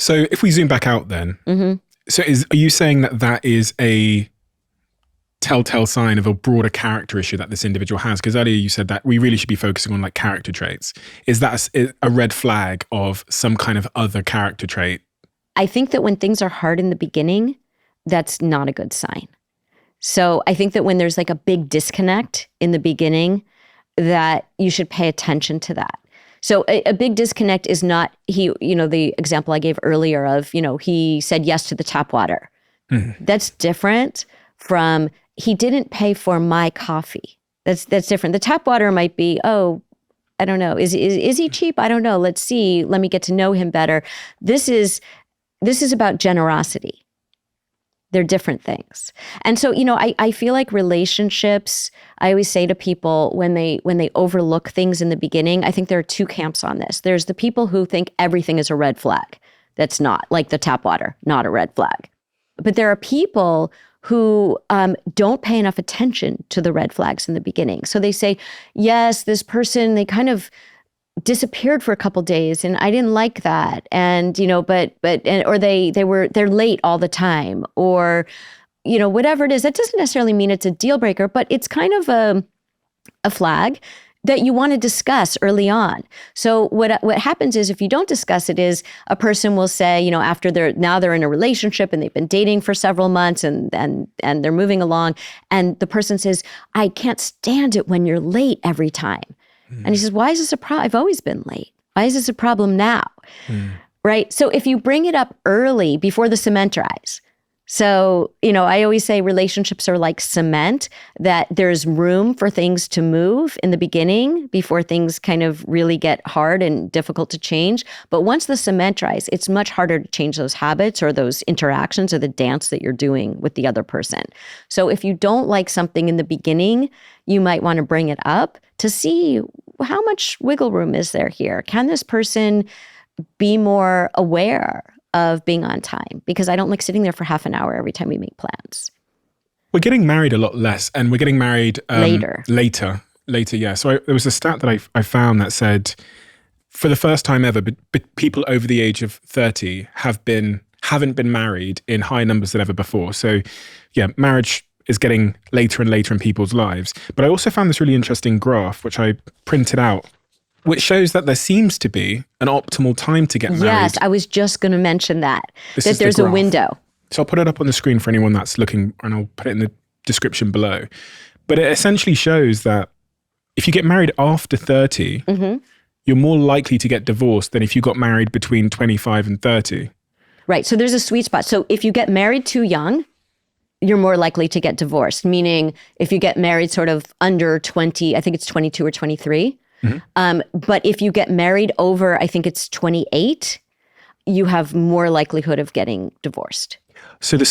So if we zoom back out then, are you saying that that is a telltale sign of a broader character issue that this individual has? Because earlier you said that we really should be focusing on like character traits. Is that a red flag of some kind of other character trait? I think that when things are hard in the beginning, that's not a good sign. So I think that when there's like a big disconnect in the beginning, that you should pay attention to that. So a big disconnect is not the example I gave earlier of, he said yes to the tap water. That's different from he didn't pay for my coffee. That's different. The tap water might be, oh, I don't know. Is he cheap? I don't know. Let's see. Let me get to know him better. This is about generosity. They're different things. And so, I feel like relationships, I always say to people when they overlook things in the beginning, I think there are two camps on this. There's the people who think everything is a red flag. That's not, like the tap water, not a red flag. But there are people who don't pay enough attention to the red flags in the beginning. So they say, yes, this person, they kind of disappeared for a couple days and I didn't like that. And, or they're late all the time, or, whatever it is. That doesn't necessarily mean it's a deal breaker, but it's kind of a flag that you want to discuss early on. So what happens is if you don't discuss it is a person will say, after they're in a relationship and they've been dating for several months and they're moving along, and the person says, I can't stand it when you're late every time. And he says, why is this a problem? I've always been late. Why is this a problem now? Right? So if you bring it up early before the cement dries. So, I always say relationships are like cement, that there's room for things to move in the beginning before things kind of really get hard and difficult to change. But once the cement dries, it's much harder to change those habits or those interactions or the dance that you're doing with the other person. So if you don't like something in the beginning, you might want to bring it up to see how much wiggle room is there here. Can this person be more aware of being on time? Because I don't like sitting there for half an hour every time we make plans. We're getting married a lot less, and we're getting married later. Yeah. So there was a stat that I found that said, for the first time ever, people over the age of 30 haven't been married in high numbers than ever before. So yeah, marriage is getting later and later in people's lives. But I also found this really interesting graph, which I printed out, which shows that there seems to be an optimal time to get married. Yes, I was just going to mention that there's a window. So I'll put it up on the screen for anyone that's looking, and I'll put it in the description below. But it essentially shows that if you get married after 30, you're more likely to get divorced than if you got married between 25 and 30. Right, so there's a sweet spot. So if you get married too young, you're more likely to get divorced. Meaning if you get married sort of under 20, I think it's 22 or 23, but if you get married over, I think it's 28, you have more likelihood of getting divorced. So the